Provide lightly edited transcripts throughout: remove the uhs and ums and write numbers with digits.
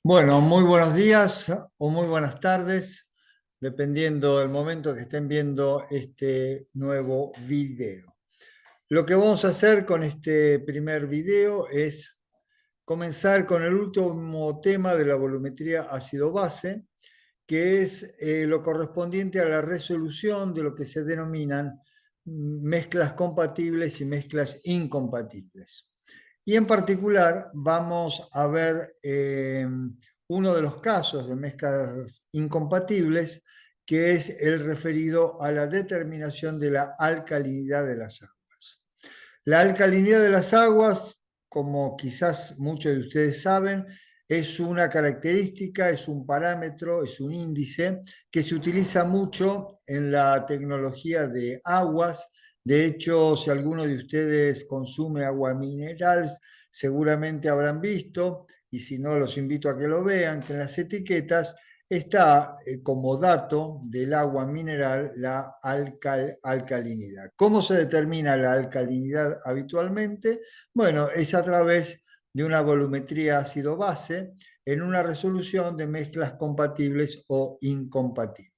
Bueno, muy buenos días o muy buenas tardes, dependiendo del momento que estén viendo este nuevo video. Lo que vamos a hacer con este primer video es comenzar con el último tema de la volumetría ácido-base, que es lo correspondiente a la resolución de lo que se denominan mezclas compatibles y mezclas incompatibles. Y en particular vamos a ver uno de los casos de mezclas incompatibles, que es el referido a la determinación de la alcalinidad de las aguas. La alcalinidad de las aguas, como quizás muchos de ustedes saben, es una característica, es un parámetro, es un índice que se utiliza mucho en la tecnología de aguas. De hecho, si alguno de ustedes consume agua mineral, seguramente habrán visto, y si no, los invito a que lo vean, que en las etiquetas está como dato del agua mineral la alcalinidad. ¿Cómo se determina la alcalinidad habitualmente? Bueno, es a través de una volumetría ácido-base en una resolución de mezclas compatibles o incompatibles.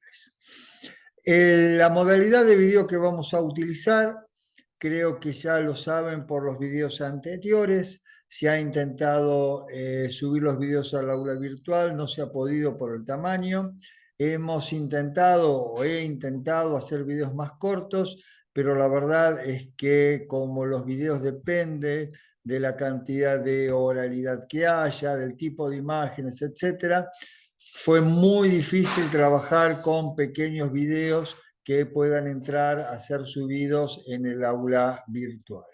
La modalidad de video que vamos a utilizar, creo que ya lo saben por los videos anteriores. Se ha intentado subir los videos al aula virtual, no se ha podido por el tamaño. Hemos intentado o he intentado hacer videos más cortos, pero la verdad es que como los videos dependen de la cantidad de oralidad que haya, del tipo de imágenes, etcétera, fue muy difícil trabajar con pequeños videos que puedan entrar a ser subidos en el aula virtual.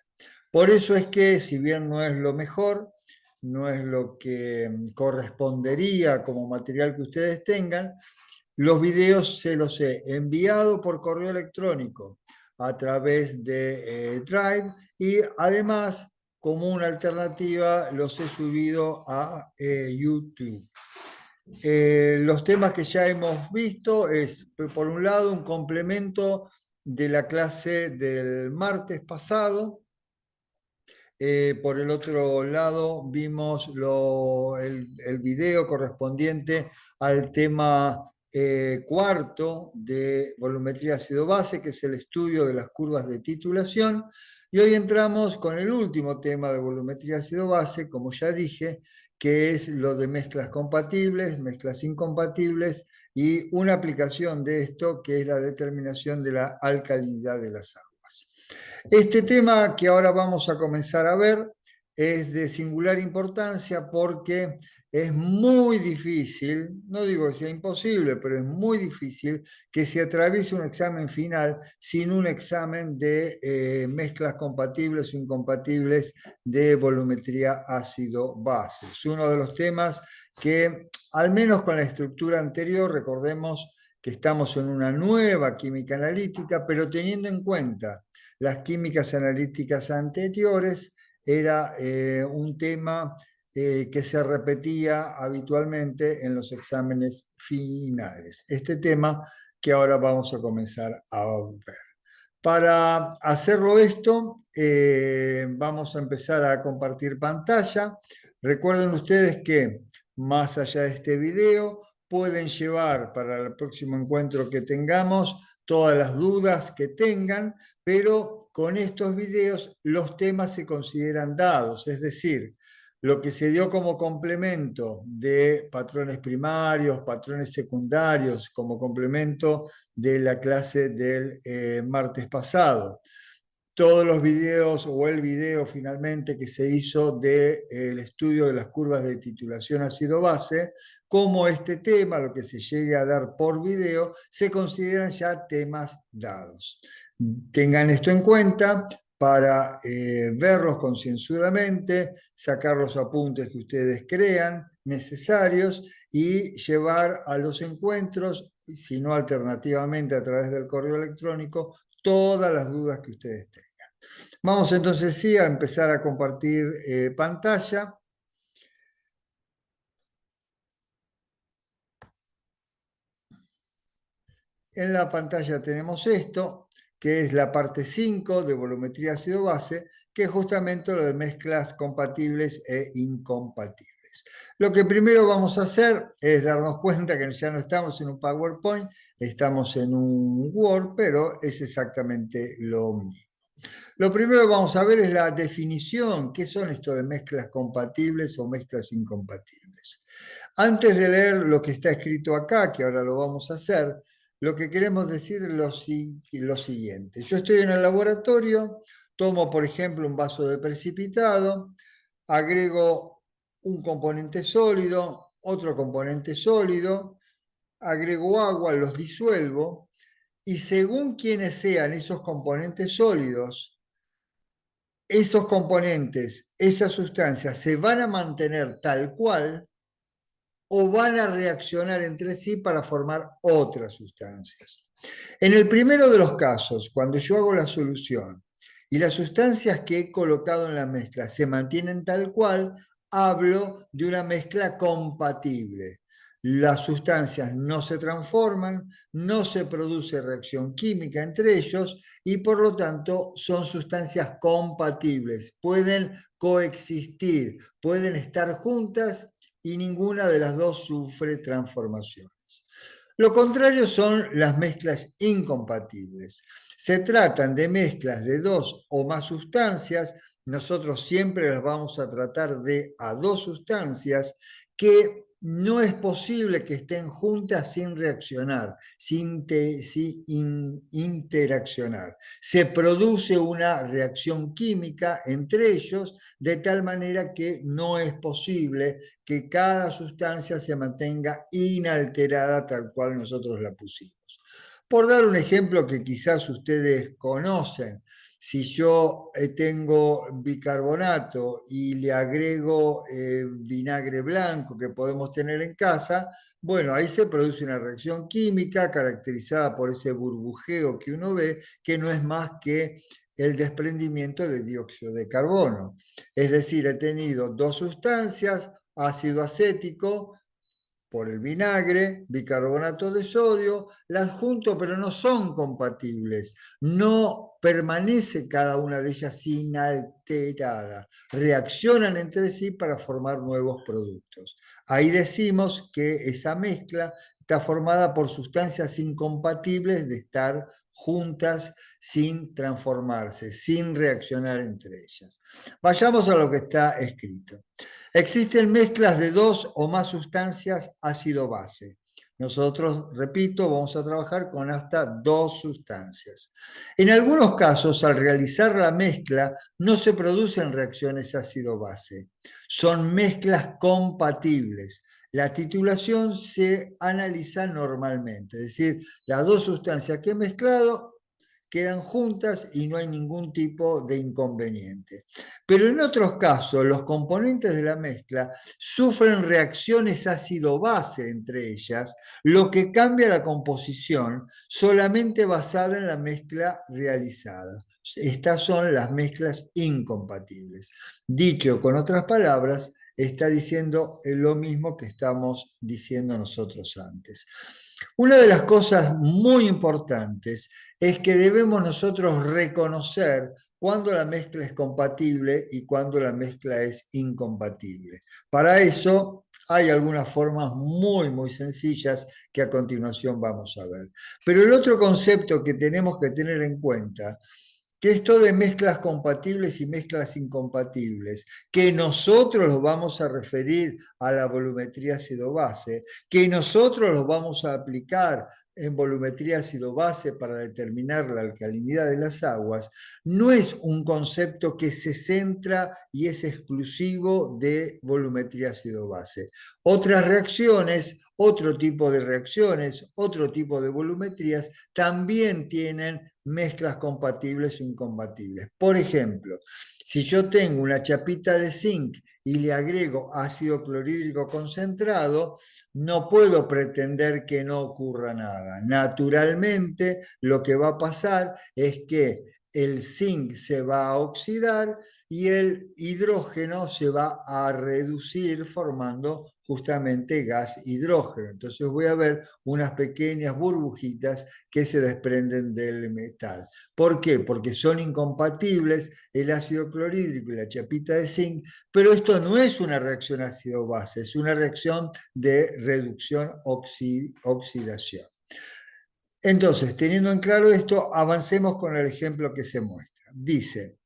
Por eso es que, si bien no es lo mejor, no es lo que correspondería como material que ustedes tengan, los videos se los he enviado por correo electrónico a través de Drive, y además, como una alternativa, los he subido a YouTube. Los temas que ya hemos visto es, por un lado, un complemento de la clase del martes pasado. Por el otro lado, vimos el video correspondiente al tema cuarto de volumetría ácido-base, que es el estudio de las curvas de titulación. Y hoy entramos con el último tema de volumetría ácido-base, como ya dije, que es lo de mezclas compatibles, mezclas incompatibles, y una aplicación de esto, que es la determinación de la alcalinidad de las aguas. Este tema que ahora vamos a comenzar a ver es de singular importancia porque es muy difícil, no digo que sea imposible, pero es muy difícil que se atraviese un examen final sin un examen de mezclas compatibles o incompatibles de volumetría ácido-base. Es uno de los temas que, al menos con la estructura anterior, recordemos que estamos en una nueva química analítica, pero teniendo en cuenta las químicas analíticas anteriores, era un tema que se repetía habitualmente en los exámenes finales. Este tema que ahora vamos a comenzar a ver. Para hacerlo esto, vamos a empezar a compartir pantalla. Recuerden ustedes que, más allá de este video, pueden llevar para el próximo encuentro que tengamos todas las dudas que tengan, pero con estos videos los temas se consideran dados, es decir, lo que se dio como complemento de patrones primarios, patrones secundarios, como complemento de la clase del martes pasado. Todos los videos o el video finalmente que se hizo del estudio de las curvas de titulación ácido-base, como este tema, lo que se llegue a dar por video, se consideran ya temas dados. Tengan esto en cuenta para verlos concienzudamente, sacar los apuntes que ustedes crean necesarios y llevar a los encuentros, si no alternativamente a través del correo electrónico, todas las dudas que ustedes tengan. Vamos entonces sí a empezar a compartir pantalla. En la pantalla tenemos esto, que es la parte 5 de volumetría ácido-base, que es justamente lo de mezclas compatibles e incompatibles. Lo que primero vamos a hacer es darnos cuenta que ya no estamos en un PowerPoint, estamos en un Word, pero es exactamente lo mismo. Lo primero que vamos a ver es la definición, qué son esto de mezclas compatibles o mezclas incompatibles. Antes de leer lo que está escrito acá, que ahora lo vamos a hacer, lo que queremos decir es lo siguiente. Yo estoy en el laboratorio, tomo por ejemplo un vaso de precipitado, agrego un componente sólido, otro componente sólido, agrego agua, los disuelvo y según quienes sean esos componentes sólidos, esos componentes, esas sustancias se van a mantener tal cual o van a reaccionar entre sí para formar otras sustancias. En el primero de los casos, cuando yo hago la solución y las sustancias que he colocado en la mezcla se mantienen tal cual, hablo de una mezcla compatible. Las sustancias no se transforman, no se produce reacción química entre ellos y por lo tanto son sustancias compatibles. Pueden coexistir, pueden estar juntas y ninguna de las dos sufre transformaciones. Lo contrario son las mezclas incompatibles. Se tratan de mezclas de dos o más sustancias. Nosotros siempre las vamos a tratar de a dos sustancias que no es posible que estén juntas sin reaccionar, sin interaccionar. Se produce una reacción química entre ellos de tal manera que no es posible que cada sustancia se mantenga inalterada tal cual nosotros la pusimos. Por dar un ejemplo que quizás ustedes conocen, si yo tengo bicarbonato y le agrego vinagre blanco que podemos tener en casa, bueno, ahí se produce una reacción química caracterizada por ese burbujeo que uno ve, que no es más que el desprendimiento de dióxido de carbono. Es decir, he tenido dos sustancias, ácido acético por el vinagre, bicarbonato de sodio, las junto pero no son compatibles, no permanece cada una de ellas inalterada, reaccionan entre sí para formar nuevos productos. Ahí decimos que esa mezcla está formada por sustancias incompatibles de estar juntas sin transformarse, sin reaccionar entre ellas. Vayamos a lo que está escrito. Existen mezclas de dos o más sustancias ácido-base. Nosotros, repito, vamos a trabajar con hasta dos sustancias. En algunos casos, al realizar la mezcla, no se producen reacciones ácido-base. Son mezclas compatibles. La titulación se analiza normalmente, es decir, las dos sustancias que he mezclado quedan juntas y no hay ningún tipo de inconveniente. Pero en otros casos, los componentes de la mezcla sufren reacciones ácido-base entre ellas, lo que cambia la composición solamente basada en la mezcla realizada. Estas son las mezclas incompatibles. Dicho con otras palabras, está diciendo lo mismo que estamos diciendo nosotros antes. Una de las cosas muy importantes es que debemos nosotros reconocer cuándo la mezcla es compatible y cuándo la mezcla es incompatible. Para eso hay algunas formas muy sencillas que a continuación vamos a ver. Pero el otro concepto que tenemos que tener en cuenta, que esto de mezclas compatibles y mezclas incompatibles, que nosotros los vamos a referir a la volumetría ácido-base, que nosotros los vamos a aplicar en volumetría ácido-base para determinar la alcalinidad de las aguas, no es un concepto que se centra y es exclusivo de volumetría ácido-base. Otras reacciones, otro tipo de reacciones, otro tipo de volumetrías también tienen mezclas compatibles o incompatibles. Por ejemplo, si yo tengo una chapita de zinc y le agrego ácido clorhídrico concentrado, no puedo pretender que no ocurra nada. Naturalmente, lo que va a pasar es que el zinc se va a oxidar y el hidrógeno se va a reducir formando justamente gas hidrógeno. Entonces voy a ver unas pequeñas burbujitas que se desprenden del metal. ¿Por qué? Porque son incompatibles el ácido clorhídrico y la chapita de zinc, pero esto no es una reacción ácido-base, es una reacción de reducción-oxidación. Entonces, teniendo en claro esto, avancemos con el ejemplo que se muestra. Dice,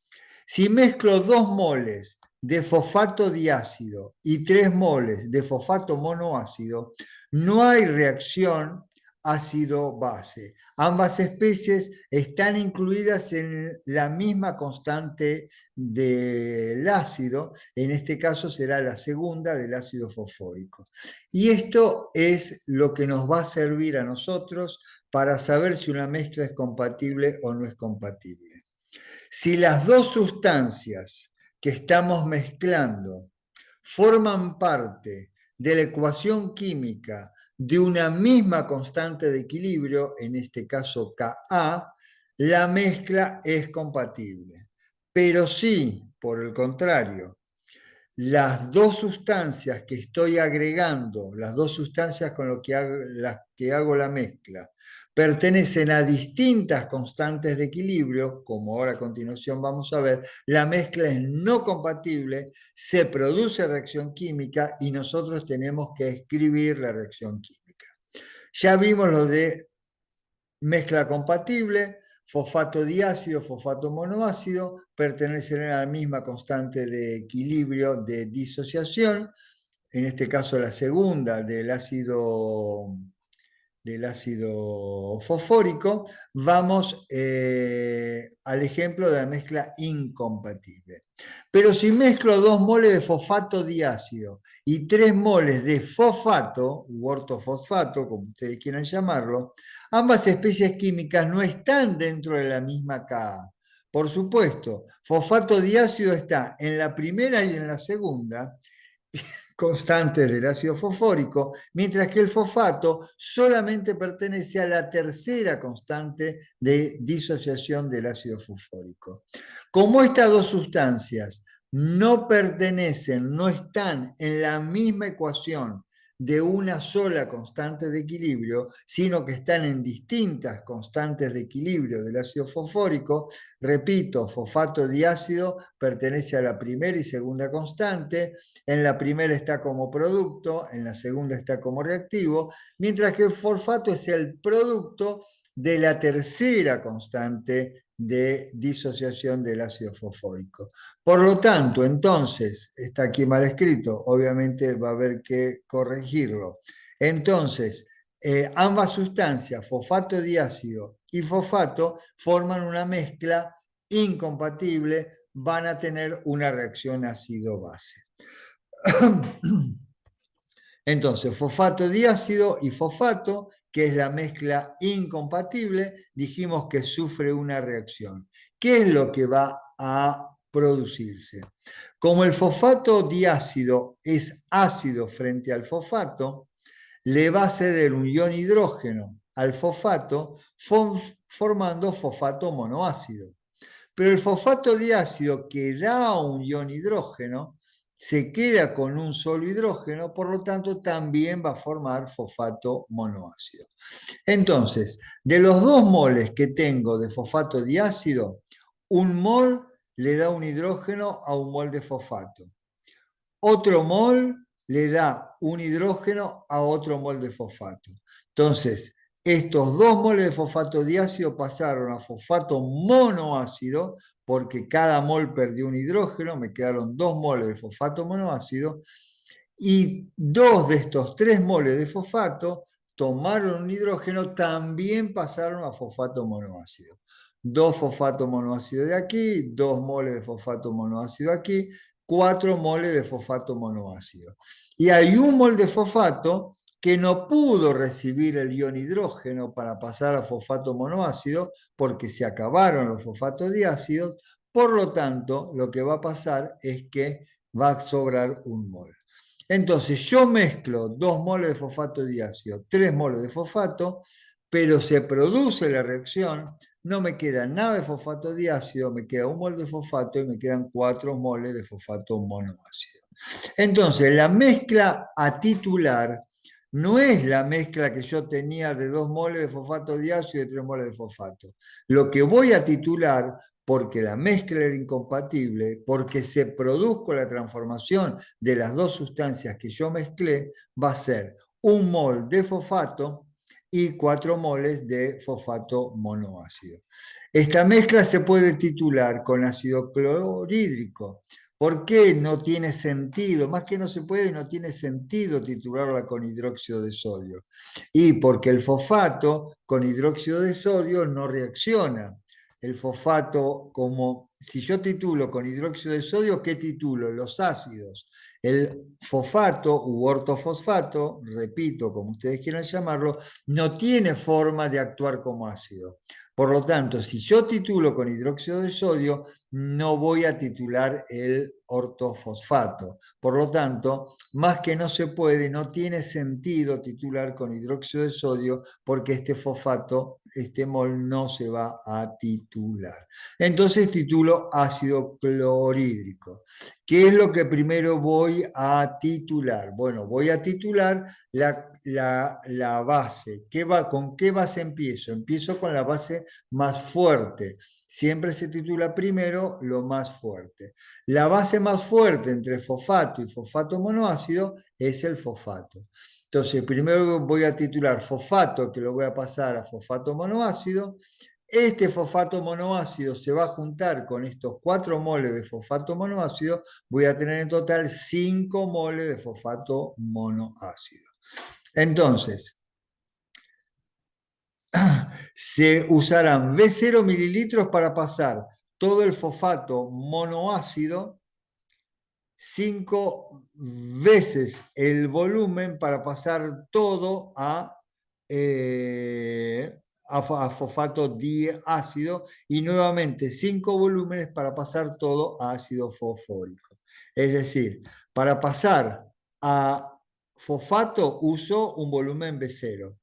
si mezclo 2 moles de fosfato diácido y 3 moles de fosfato monoácido, no hay reacción ácido-base. Ambas especies están incluidas en la misma constante del ácido, en este caso será la segunda del ácido fosfórico. Y esto es lo que nos va a servir a nosotros para saber si una mezcla es compatible o no es compatible. Si las dos sustancias que estamos mezclando forman parte de la ecuación química de una misma constante de equilibrio, en este caso Ka, la mezcla es compatible. Pero si, por el contrario, las dos sustancias que estoy agregando, las dos sustancias con las que hago la mezcla, pertenecen a distintas constantes de equilibrio, como ahora a continuación vamos a ver, la mezcla es no compatible, se produce reacción química y nosotros tenemos que escribir la reacción química. Ya vimos lo de mezcla compatible, fosfato diácido, fosfato monoácido, pertenecen a la misma constante de equilibrio de disociación, en este caso la segunda del ácido fosfórico. Vamos al ejemplo de la mezcla incompatible. Pero si mezclo 2 moles de fosfato diácido y 3 moles de fosfato, u ortofosfato, como ustedes quieran llamarlo, ambas especies químicas no están dentro de la misma Ka. Por supuesto, fosfato diácido está en la primera y en la segunda constantes del ácido fosfórico, mientras que el fosfato solamente pertenece a la tercera constante de disociación del ácido fosfórico. Como estas dos sustancias no pertenecen, no están en la misma ecuación de una sola constante de equilibrio, sino que están en distintas constantes de equilibrio del ácido fosfórico. Repito, fosfato diácido pertenece a la primera y segunda constante, en la primera está como producto, en la segunda está como reactivo, mientras que el fosfato es el producto de la tercera constante de disociación del ácido fosfórico. Por lo tanto, entonces, está aquí mal escrito, obviamente va a haber que corregirlo. Entonces, ambas sustancias, fosfato diácido y fosfato, forman una mezcla incompatible, van a tener una reacción ácido-base. Entonces, fosfato diácido y fosfato, que es la mezcla incompatible, dijimos que sufre una reacción. ¿Qué es lo que va a producirse? Como el fosfato diácido es ácido frente al fosfato, le va a ceder un ion hidrógeno al fosfato, formando fosfato monoácido. Pero el fosfato diácido que da un ion hidrógeno se queda con un solo hidrógeno, por lo tanto también va a formar fosfato monoácido. Entonces, de los 2 moles que tengo de fosfato diácido, un mol le da un hidrógeno a un mol de fosfato. Otro mol le da un hidrógeno a otro mol de fosfato. Entonces, estos 2 moles de fosfato diácido pasaron a fosfato monoácido, porque cada mol perdió un hidrógeno, me quedaron 2 moles de fosfato monoácido, y 2 de estos 3 moles de fosfato tomaron un hidrógeno, también pasaron a fosfato monoácido. 2 fosfato monoácido de aquí, 2 moles de fosfato monoácido aquí, 4 moles de fosfato monoácido. Y hay un mol de fosfato que no pudo recibir el ion hidrógeno para pasar a fosfato monoácido porque se acabaron los fosfatos diácidos. Por lo tanto, lo que va a pasar es que va a sobrar un mol. Entonces yo mezclo 2 moles de fosfato diácido, 3 moles de fosfato, pero se produce la reacción, no me queda nada de fosfato diácido, me queda un mol de fosfato y me quedan 4 moles de fosfato monoácido. Entonces, la mezcla atitular no es la mezcla que yo tenía de 2 moles de fosfato diácido y 3 moles de fosfato. Lo que voy a titular, porque la mezcla era incompatible, porque se produjo la transformación de las dos sustancias que yo mezclé, va a ser 1 mol de fosfato y 4 moles de fosfato monoácido. Esta mezcla se puede titular con ácido clorhídrico. ¿Por qué no tiene sentido? Más que no se puede, no tiene sentido titularla con hidróxido de sodio. Y porque el fosfato con hidróxido de sodio no reacciona. El fosfato, como si yo titulo con hidróxido de sodio, ¿qué titulo? Los ácidos. El fosfato u ortofosfato, repito, como ustedes quieran llamarlo, no tiene forma de actuar como ácido. Por lo tanto, si yo titulo con hidróxido de sodio, no voy a titular el ortofosfato. Por lo tanto, más que no se puede, no tiene sentido titular con hidróxido de sodio porque este fosfato, este mol, no se va a titular. Entonces titulo ácido clorhídrico. ¿Qué es lo que primero voy a titular? Bueno, voy a titular la base. ¿Con qué base empiezo? Empiezo con la base más fuerte. Siempre se titula primero lo más fuerte. La base más fuerte entre fosfato y fosfato monoácido es el fosfato. Entonces, primero voy a titular fosfato, que lo voy a pasar a fosfato monoácido. Este fosfato monoácido se va a juntar con estos 4 moles de fosfato monoácido, voy a tener en total 5 moles de fosfato monoácido. Entonces, se usarán V0 mililitros para pasar todo el fosfato monoácido, 5 veces el volumen para pasar todo a fosfato diácido y nuevamente 5 volúmenes para pasar todo a ácido fosfórico. Es decir, para pasar a fosfato uso un volumen V0.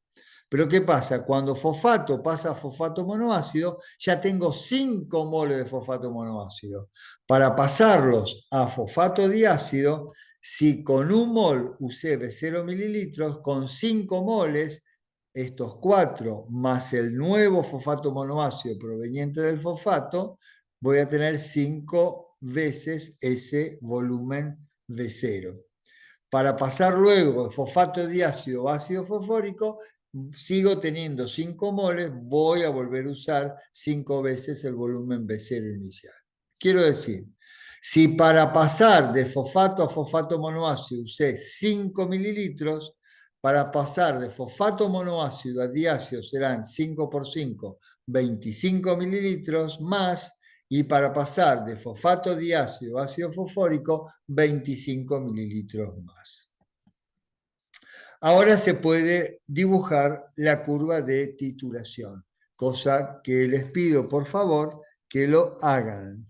Pero ¿qué pasa? Cuando fosfato pasa a fosfato monoácido, ya tengo 5 moles de fosfato monoácido. Para pasarlos a fosfato diácido, si con 1 mol usé de 0 mililitros, con 5 moles, estos 4 más el nuevo fosfato monoácido proveniente del fosfato, voy a tener 5 veces ese volumen de 0. Para pasar luego de fosfato diácido a ácido fosfórico, sigo teniendo 5 moles, voy a volver a usar 5 veces el volumen B0 inicial. Quiero decir, si para pasar de fosfato a fosfato monoácido usé 5 mililitros, para pasar de fosfato monoácido a diácido serán 5 por 5, 25 mililitros más, y para pasar de fosfato diácido a ácido fosfórico, 25 mililitros más. Ahora se puede dibujar la curva de titulación, cosa que les pido por favor que lo hagan.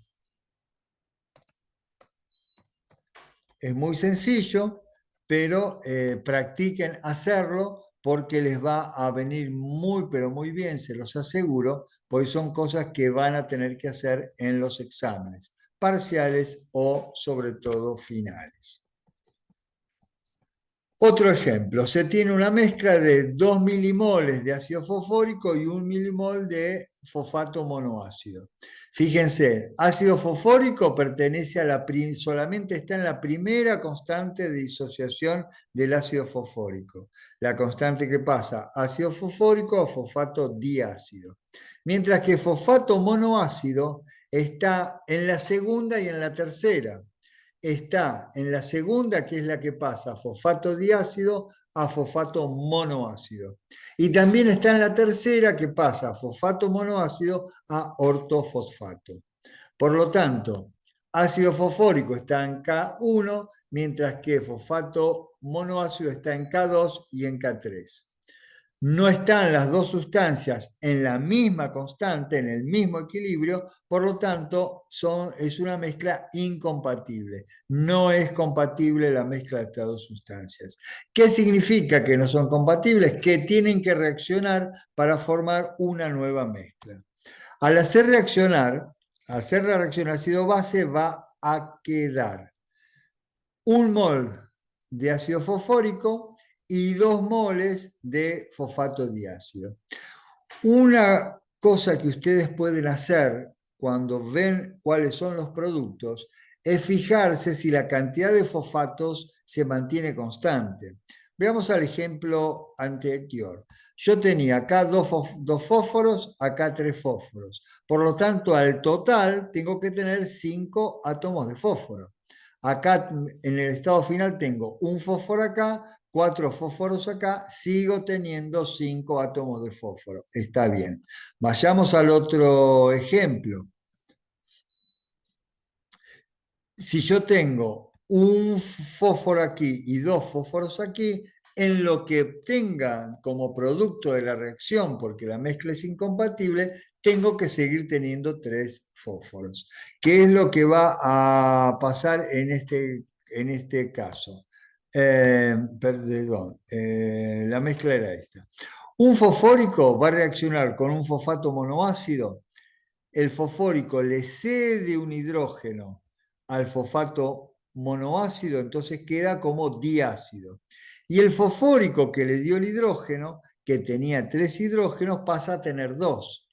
Es muy sencillo, pero practiquen hacerlo porque les va a venir muy, pero muy bien, se los aseguro, porque son cosas que van a tener que hacer en los exámenes parciales o sobre todo finales. Otro ejemplo, se tiene una mezcla de 2 milimoles de ácido fosfórico y 1 milimol de fosfato monoácido. Fíjense, ácido fosfórico pertenece a solamente está en la primera constante de disociación del ácido fosfórico, la constante que pasa ácido fosfórico a fosfato diácido. Mientras que fosfato monoácido está en la segunda y en la tercera. Está en la segunda, que es la que pasa fosfato diácido a fosfato monoácido. Y también está en la tercera, que pasa fosfato monoácido a ortofosfato. Por lo tanto, ácido fosfórico está en K1, mientras que fosfato monoácido está en K2 y en K3. no están las dos sustancias en la misma constante, en el mismo equilibrio, por lo tanto es una mezcla incompatible. No es compatible la mezcla de estas dos sustancias. ¿Qué significa que no son compatibles? Que tienen que reaccionar para formar una nueva mezcla. Al hacer la reacción ácido-base va a quedar un mol de ácido fosfórico y 2 moles de fosfato diácido. Una cosa que ustedes pueden hacer cuando ven cuáles son los productos es fijarse si la cantidad de fosfatos se mantiene constante. Veamos al ejemplo anterior. Yo tenía acá dos fósforos, acá 3 fósforos. Por lo tanto, al total tengo que tener 5 átomos de fósforo. Acá en el estado final tengo un fósforo acá, 4 fósforos acá, sigo teniendo 5 átomos de fósforo. Está bien. Vayamos al otro ejemplo. Si yo tengo un fósforo aquí y 2 fósforos aquí, en lo que tengan como producto de la reacción, porque la mezcla es incompatible, tengo que seguir teniendo 3 fósforos. ¿Qué es lo que va a pasar en este caso? Perdón, la mezcla era esta. Un fosfórico va a reaccionar con un fosfato monoácido. El fosfórico le cede un hidrógeno al fosfato monoácido, entonces queda como diácido. Y el fosfórico que le dio el hidrógeno, que tenía 3 hidrógenos, pasa a tener 2.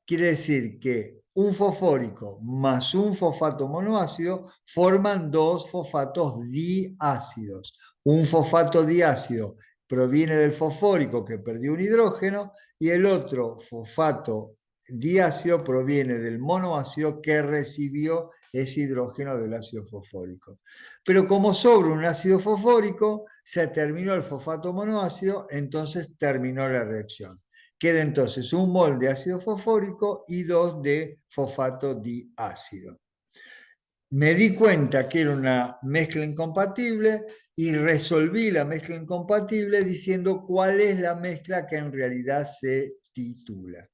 Quiere decir que un fosfórico más un fosfato monoácido forman 2 fosfatos diácidos. Un fosfato diácido proviene del fosfórico que perdió un hidrógeno y el otro fosfato diácido proviene del monoácido que recibió ese hidrógeno del ácido fosfórico. Pero como sobra un ácido fosfórico, se terminó el fosfato monoácido, entonces terminó la reacción. Queda entonces un mol de ácido fosfórico y 2 de fosfato diácido. Me di cuenta que era una mezcla incompatible y resolví la mezcla incompatible diciendo cuál es la mezcla que en realidad se titula.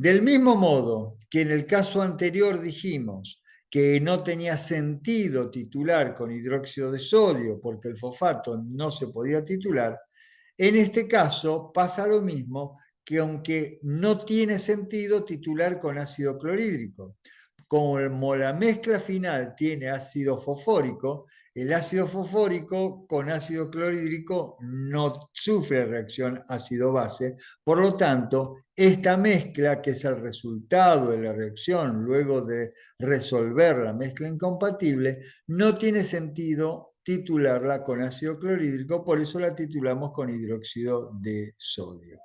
Del mismo modo que en el caso anterior dijimos que no tenía sentido titular con hidróxido de sodio porque el fosfato no se podía titular, en este caso pasa lo mismo que aunque no tiene sentido titular con ácido clorhídrico. Como la mezcla final tiene ácido fosfórico, el ácido fosfórico con ácido clorhídrico no sufre reacción ácido-base, por lo tanto, esta mezcla, que es el resultado de la reacción luego de resolver la mezcla incompatible, no tiene sentido titularla con ácido clorhídrico, por eso la titulamos con hidróxido de sodio.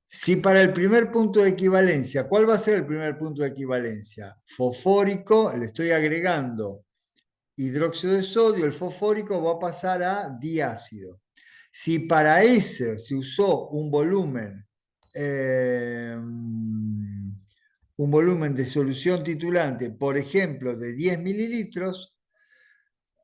Si para el primer punto de equivalencia, ¿cuál va a ser el primer punto de equivalencia? Fosfórico, le estoy agregando hidróxido de sodio, el fosfórico va a pasar a diácido. Si para ese se usó un volumen de solución titulante, por ejemplo, de 10 mililitros,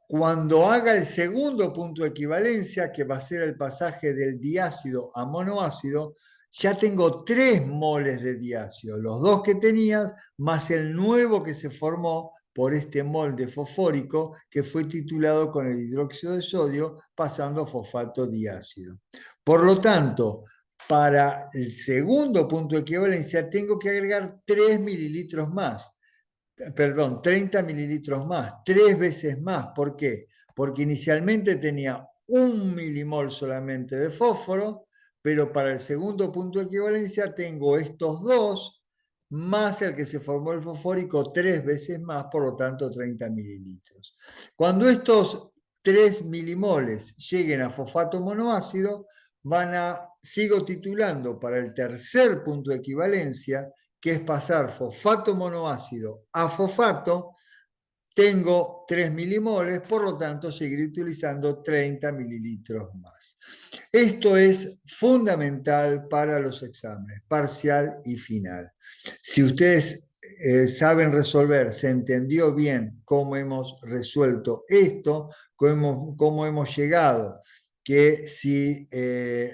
cuando haga el segundo punto de equivalencia, que va a ser el pasaje del diácido a monoácido, ya tengo 3 moles de diácido, los 2 que tenías, más el nuevo que se formó por este mol de fosfórico, que fue titulado con el hidróxido de sodio, pasando a fosfato diácido. Por lo tanto, para el segundo punto de equivalencia, tengo que agregar 3 mililitros más. Perdón, 30 mililitros más, 3 veces más. ¿Por qué? Porque inicialmente tenía 1 milimol solamente de fósforo, pero para el segundo punto de equivalencia tengo estos 2 más el que se formó el fosfórico 3 veces más, por lo tanto 30 mililitros. Cuando estos 3 milimoles lleguen a fosfato monoácido, sigo titulando para el tercer punto de equivalencia, que es pasar fosfato monoácido a fosfato. Tengo 3 milimoles, por lo tanto seguiré utilizando 30 mililitros más. Esto es fundamental para los exámenes, parcial y final. Si ustedes saben resolver, se entendió bien cómo hemos resuelto esto, cómo hemos llegado que si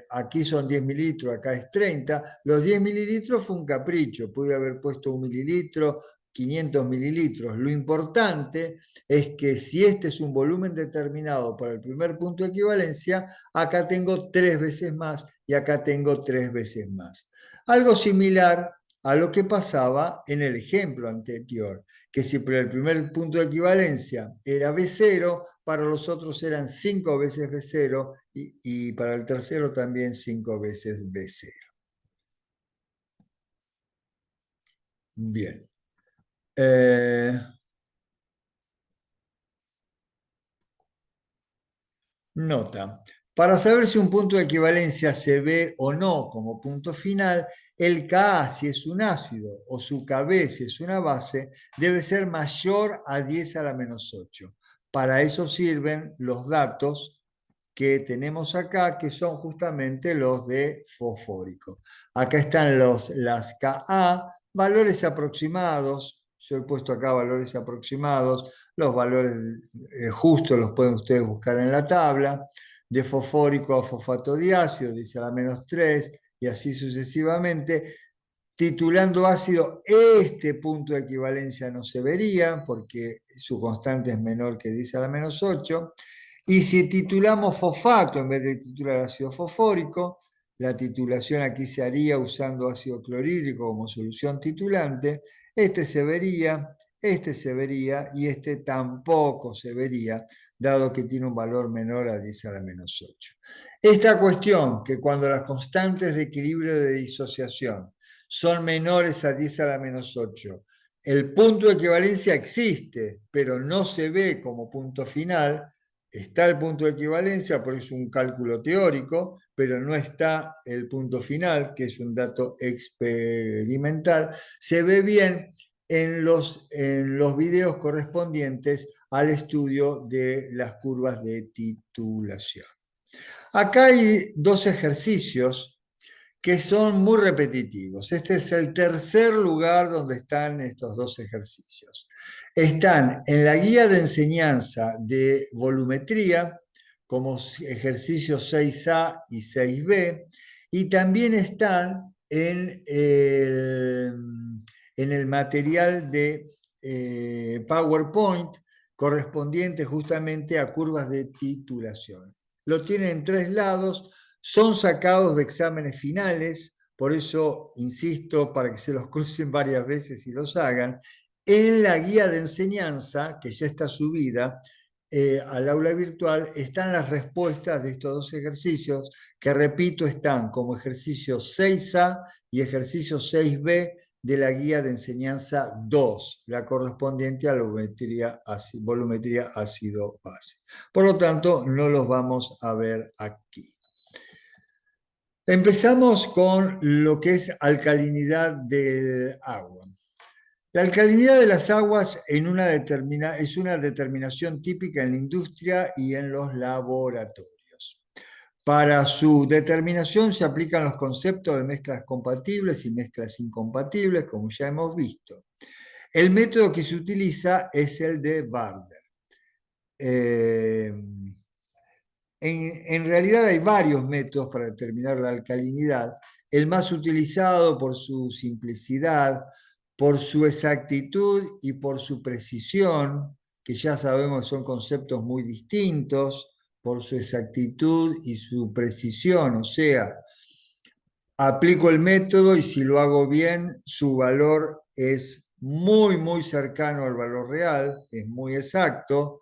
aquí son 10 mililitros, acá es 30, los 10 mililitros fue un capricho, pude haber puesto 1 mililitro, 500 mililitros. Lo importante es que si este es un volumen determinado para el primer punto de equivalencia, acá tengo 3 veces más y acá tengo 3 veces más. Algo similar a lo que pasaba en el ejemplo anterior, que si para el primer punto de equivalencia era B0, para los otros eran 5 veces B0 y para el tercero también 5 veces B0. Bien. Nota. Para saber si un punto de equivalencia se ve o no como punto final, el Ka, si es un ácido, o su Kb, si es una base, debe ser mayor a 10 a la menos 8. Para eso sirven los datos que tenemos acá, que son justamente los de fosfórico. Acá están las Ka, valores aproximados. Yo he puesto acá valores aproximados, los valores justos los pueden ustedes buscar en la tabla, de fosfórico a fosfato diácido, dice a la menos 3, y así sucesivamente. Titulando ácido, este punto de equivalencia no se vería porque su constante es menor que 10 a la menos 8. Y si titulamos fosfato en vez de titular ácido fosfórico, la titulación aquí se haría usando ácido clorhídrico como solución titulante, este se vería y este tampoco se vería, dado que tiene un valor menor a 10 a la menos 8. Esta cuestión, que cuando las constantes de equilibrio de disociación son menores a 10 a la menos 8, el punto de equivalencia existe, pero no se ve como punto final. Está el punto de equivalencia, porque es un cálculo teórico, pero no está el punto final, que es un dato experimental. Se ve bien en los videos correspondientes al estudio de las curvas de titulación. Acá hay dos ejercicios que son muy repetitivos. Este es el tercer lugar donde están estos dos ejercicios. Están en la guía de enseñanza de volumetría, como ejercicios 6A y 6B, y también están en el material de PowerPoint correspondiente justamente a curvas de titulación. Lo tienen en 3 lados, son sacados de exámenes finales, por eso insisto para que se los crucen varias veces y los hagan. En la guía de enseñanza, que ya está subida al aula virtual, están las respuestas de estos dos ejercicios, que repito, están como ejercicio 6A y ejercicio 6B de la guía de enseñanza 2, la correspondiente a la volumetría ácido-base. Por lo tanto, no los vamos a ver aquí. Empezamos con lo que es alcalinidad del agua. La alcalinidad de las aguas es una determinación típica en la industria y en los laboratorios. Para su determinación se aplican los conceptos de mezclas compatibles y mezclas incompatibles, como ya hemos visto. El método que se utiliza es el de Barder. En realidad hay varios métodos para determinar la alcalinidad. El más utilizado por su simplicidad, por su exactitud y por su precisión, que ya sabemos son conceptos muy distintos, por su exactitud y su precisión, o sea, aplico el método y si lo hago bien, su valor es muy, muy cercano al valor real, es muy exacto,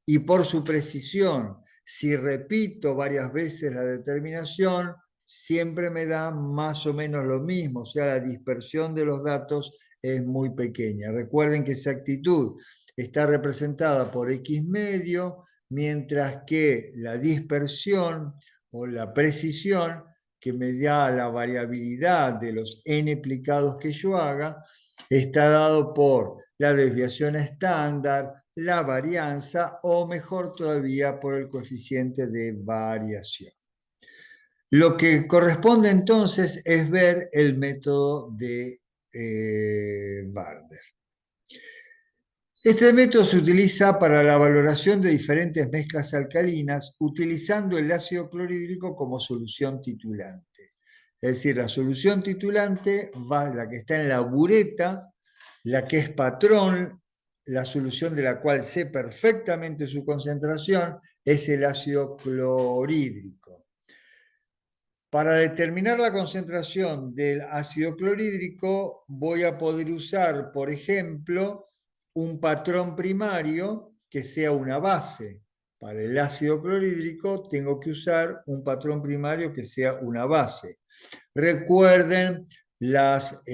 y por su precisión, si repito varias veces la determinación, siempre me da más o menos lo mismo, o sea, la dispersión de los datos es muy pequeña. Recuerden que exactitud está representada por X medio, mientras que la dispersión o la precisión, que me da la variabilidad de los n aplicados que yo haga, está dado por la desviación estándar, la varianza o mejor todavía por el coeficiente de variación. Lo que corresponde entonces es ver el método de Barder. Este método se utiliza para la valoración de diferentes mezclas alcalinas utilizando el ácido clorhídrico como solución titulante. Es decir, la solución titulante va la que está en la bureta, la que es patrón, la solución de la cual sé perfectamente su concentración, es el ácido clorhídrico. Para determinar la concentración del ácido clorhídrico voy a poder usar, por ejemplo, un patrón primario que sea una base. Para el ácido clorhídrico tengo que usar un patrón primario que sea una base. Recuerden las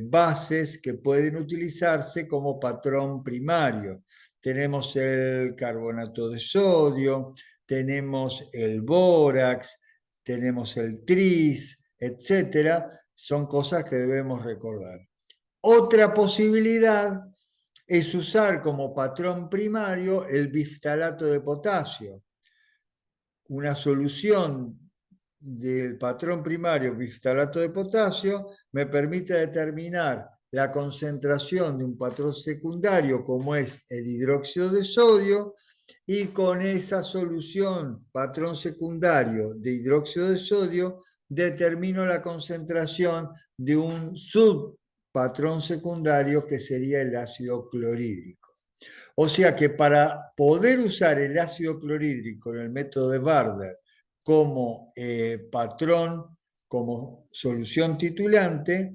bases que pueden utilizarse como patrón primario. Tenemos el carbonato de sodio, tenemos el bórax, tenemos el tris, etcétera. Son cosas que debemos recordar. Otra posibilidad es usar como patrón primario el biftalato de potasio. Una solución del patrón primario biftalato de potasio me permite determinar la concentración de un patrón secundario como es el hidróxido de sodio, y con esa solución patrón secundario de hidróxido de sodio determino la concentración de un subpatrón secundario que sería el ácido clorhídrico. O sea que para poder usar el ácido clorhídrico en el método de Barder como patrón, como solución titulante,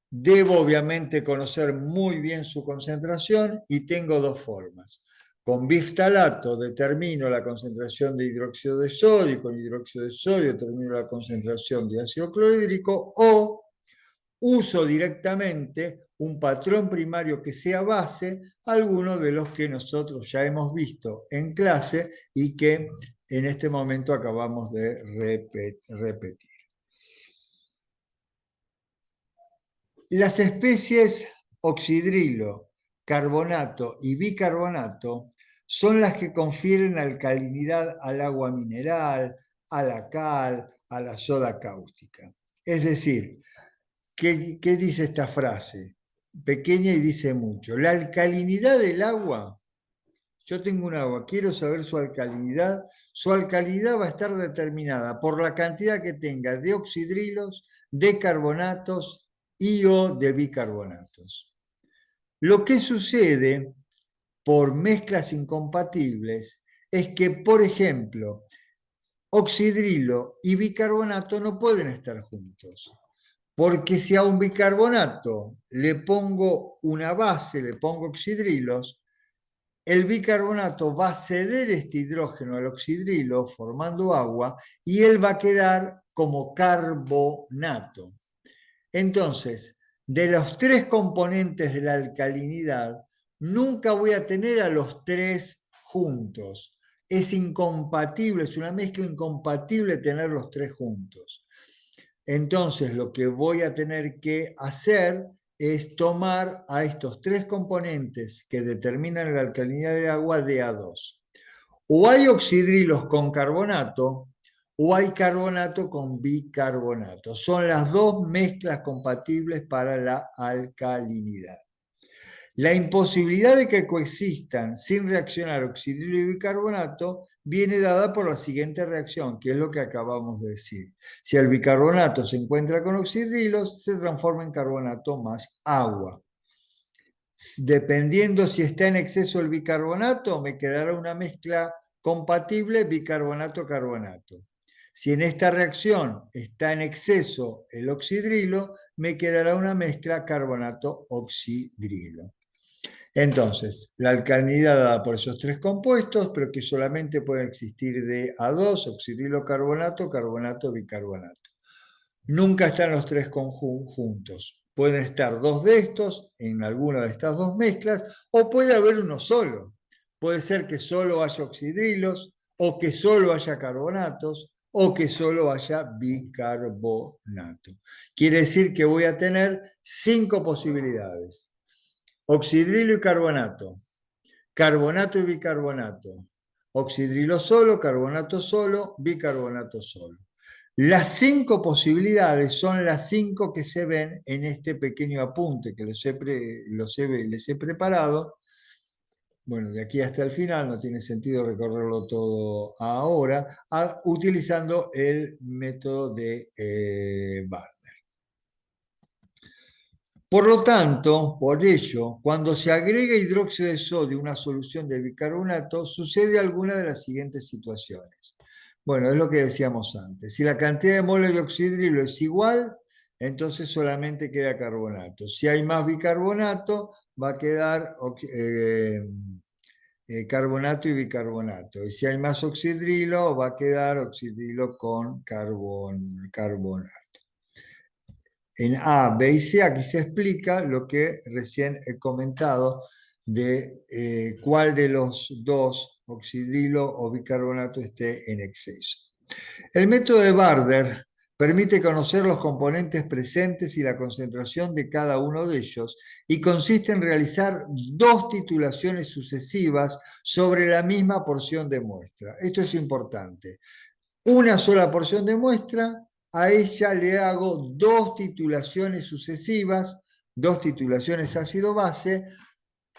debo obviamente conocer muy bien su concentración y tengo dos formas. Con biftalato determino la concentración de hidróxido de sodio y con hidróxido de sodio determino la concentración de ácido clorhídrico, o uso directamente un patrón primario que sea base, alguno de los que nosotros ya hemos visto en clase y que en este momento acabamos de repetir. Las especies oxidrilo, carbonato y bicarbonato son las que confieren alcalinidad al agua mineral, a la cal, a la soda cáustica. Es decir, ¿qué dice esta frase? Pequeña y dice mucho. La alcalinidad del agua, yo tengo un agua, quiero saber su alcalinidad va a estar determinada por la cantidad que tenga de oxidrilos, de carbonatos y o de bicarbonatos. Lo que sucede por mezclas incompatibles es que, por ejemplo, oxidrilo y bicarbonato no pueden estar juntos. Porque si a un bicarbonato le pongo una base, le pongo oxidrilos, el bicarbonato va a ceder este hidrógeno al oxidrilo formando agua y él va a quedar como carbonato. Entonces, de los tres componentes de la alcalinidad, nunca voy a tener a los tres juntos. Es incompatible, es una mezcla incompatible tener los tres juntos. Entonces, lo que voy a tener que hacer es tomar a estos tres componentes que determinan la alcalinidad de agua de A2. O hay oxidrilos con carbonato o hay carbonato con bicarbonato. Son las dos mezclas compatibles para la alcalinidad. La imposibilidad de que coexistan sin reaccionar oxidrilo y bicarbonato viene dada por la siguiente reacción, que es lo que acabamos de decir. Si el bicarbonato se encuentra con oxidrilos, se transforma en carbonato más agua. Dependiendo si está en exceso el bicarbonato, me quedará una mezcla compatible bicarbonato-carbonato. Si en esta reacción está en exceso el oxidrilo, me quedará una mezcla carbonato-oxidrilo. Entonces, la alcalinidad dada por esos tres compuestos, pero que solamente pueden existir de A2, oxidrilo carbonato, carbonato bicarbonato. Nunca están los tres juntos. Pueden estar dos de estos en alguna de estas dos mezclas, o puede haber uno solo. Puede ser que solo haya oxidrilos, o que solo haya carbonatos, o que solo haya bicarbonato. Quiere decir que voy a tener 5 posibilidades. Oxidrilo y carbonato, carbonato y bicarbonato, oxidrilo solo, carbonato solo, bicarbonato solo. Las 5 posibilidades son las 5 que se ven en este pequeño apunte que les he preparado, bueno, de aquí hasta el final, no tiene sentido recorrerlo todo ahora, utilizando el método de Barr. Por lo tanto, por ello, cuando se agrega hidróxido de sodio a una solución de bicarbonato, sucede alguna de las siguientes situaciones. Bueno, es lo que decíamos antes. Si la cantidad de moles de oxidrilo es igual, entonces solamente queda carbonato. Si hay más bicarbonato, va a quedar carbonato y bicarbonato. Y si hay más oxidrilo, va a quedar oxidrilo con carbonato. En A, B y C aquí se explica lo que recién he comentado de cuál de los dos, oxidrilo o bicarbonato, esté en exceso. El método de Barder permite conocer los componentes presentes y la concentración de cada uno de ellos y consiste en realizar dos titulaciones sucesivas sobre la misma porción de muestra. Esto es importante. Una sola porción de muestra, a ella le hago dos titulaciones sucesivas, dos titulaciones ácido-base,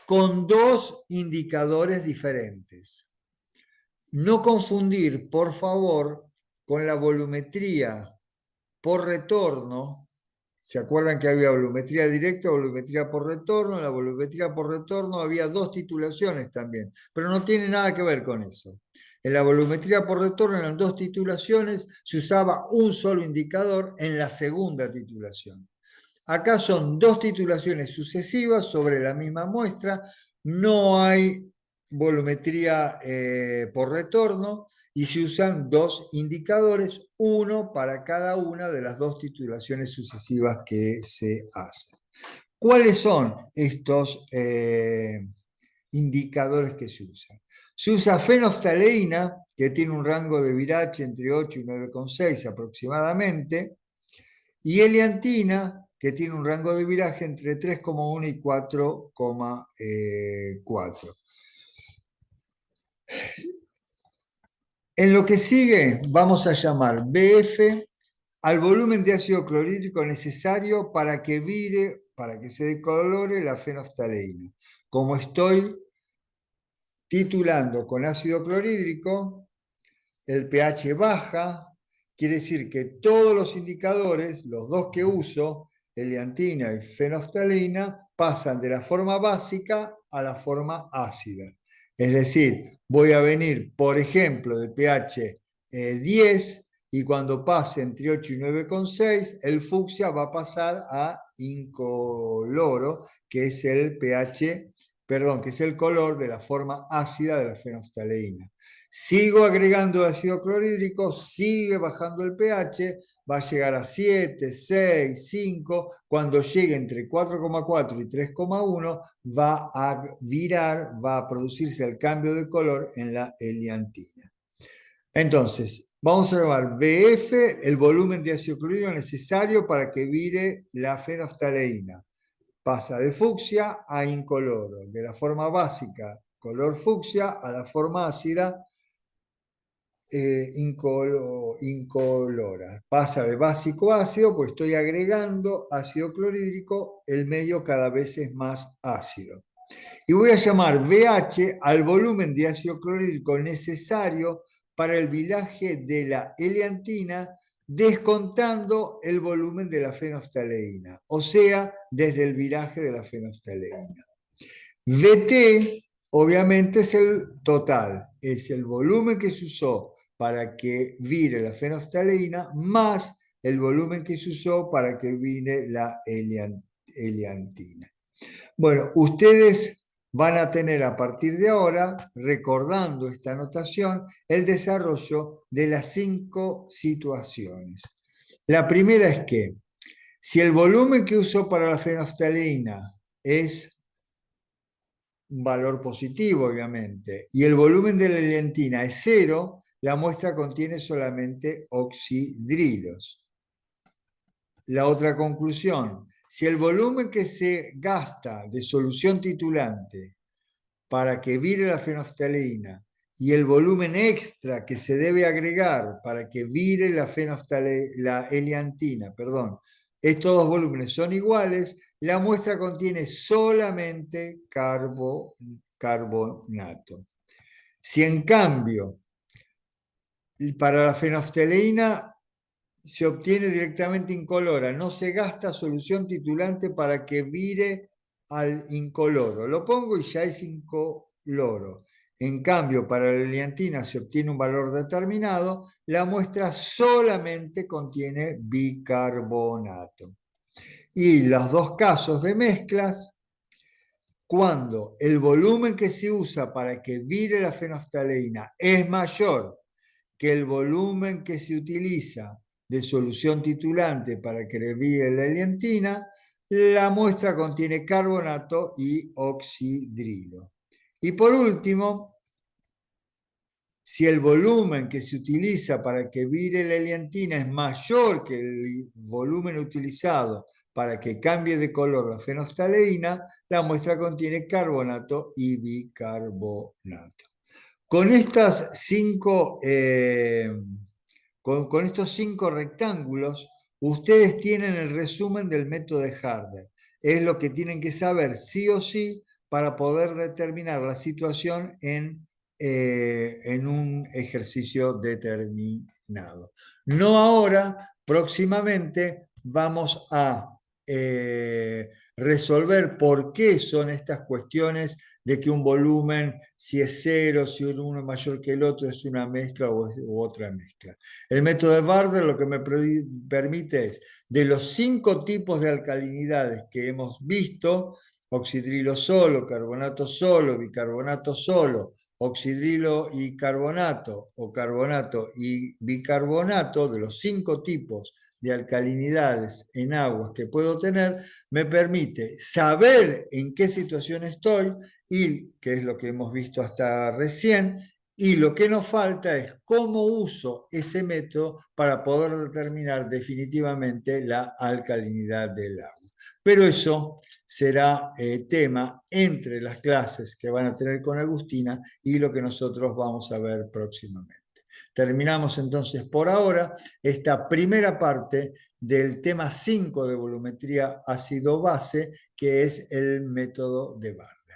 con dos indicadores diferentes. No confundir, por favor, con la volumetría por retorno. ¿Se acuerdan que había volumetría directa, volumetría por retorno? En la volumetría por retorno había dos titulaciones también, pero no tiene nada que ver con eso. En la volumetría por retorno eran dos titulaciones, se usaba un solo indicador en la segunda titulación. Acá son dos titulaciones sucesivas sobre la misma muestra, no hay volumetría por retorno y se usan dos indicadores, uno para cada una de las dos titulaciones sucesivas que se hacen. ¿Cuáles son estos indicadores que se usan? Se usa fenoftaleína, que tiene un rango de viraje entre 8 y 9,6 aproximadamente, y heliantina, que tiene un rango de viraje entre 3,1 y 4,4. En lo que sigue vamos a llamar BF al volumen de ácido clorhídrico necesario para que vire, para que se decolore la fenoftaleína. Como estoy titulando con ácido clorhídrico, el pH baja, quiere decir que todos los indicadores, los dos que uso, heliantina y fenoftalina, pasan de la forma básica a la forma ácida. Es decir, voy a venir, por ejemplo, de pH 10 y cuando pase entre 8 y 9,6, el fucsia va a pasar a incoloro, que es el pH, perdón, que es el color de la forma ácida de la fenoftaleína. Sigo agregando ácido clorhídrico, sigue bajando el pH, va a llegar a 7, 6, 5, cuando llegue entre 4,4 y 3,1 va a virar, va a producirse el cambio de color en la heliantina. Entonces, vamos a llamar BF el volumen de ácido clorhídrico necesario para que vire la fenoftaleína. Pasa de fucsia a incoloro, de la forma básica, color fucsia, a la forma ácida, incolora. Pasa de básico a ácido, pues estoy agregando ácido clorhídrico, el medio cada vez es más ácido. Y voy a llamar BH al volumen de ácido clorhídrico necesario para el vilaje de la heliantina, descontando el volumen de la fenoftaleína, o sea, desde el viraje de la fenoftaleína. VT, obviamente, es el total, es el volumen que se usó para que vire la fenoftaleína más el volumen que se usó para que vire la heliantina. Bueno, ustedes van a tener a partir de ahora, recordando esta notación, el desarrollo de las 5 situaciones. La primera es que si el volumen que usó para la fenoftaleína es un valor positivo, obviamente, y el volumen de la heliantina es 0, la muestra contiene solamente oxidrilos. La otra conclusión, si el volumen que se gasta de solución titulante para que vire la fenoftaleína y el volumen extra que se debe agregar para que vire la heliantina, perdón, estos dos volúmenes son iguales, la muestra contiene solamente bicarbonato. Si en cambio para la fenolftaleína se obtiene directamente incolora, no se gasta solución titulante para que vire al incoloro. Lo pongo y ya es incoloro. En cambio, para la eliantina se obtiene un valor determinado, la muestra solamente contiene bicarbonato. Y los dos casos de mezclas, cuando el volumen que se usa para que vire la fenolftaleína es mayor que el volumen que se utiliza de solución titulante para que vire la eliantina, la muestra contiene carbonato y oxidrilo. Y por último, si el volumen que se utiliza para que vire la eliantina es mayor que el volumen utilizado para que cambie de color la fenolftaleína, la muestra contiene carbonato y bicarbonato. Con estas con estos 5 rectángulos, ustedes tienen el resumen del método de Harder. Es lo que tienen que saber sí o sí para poder determinar la situación en un ejercicio determinado. No ahora, próximamente vamos a resolver por qué son estas cuestiones de que un volumen, si es cero, si uno es mayor que el otro, es una mezcla u otra mezcla. El método de Barder lo que me permite es, de los 5 tipos de alcalinidades que hemos visto, oxidrilo solo, carbonato solo, bicarbonato solo, oxidrilo y carbonato, o carbonato y bicarbonato, de los 5 tipos de alcalinidades en aguas que puedo tener, me permite saber en qué situación estoy y qué es lo que hemos visto hasta recién, y lo que nos falta es cómo uso ese método para poder determinar definitivamente la alcalinidad del agua. Pero eso será tema entre las clases que van a tener con Agustina y lo que nosotros vamos a ver próximamente. Terminamos entonces por ahora esta primera parte del tema 5 de volumetría ácido-base, que es el método de Barder.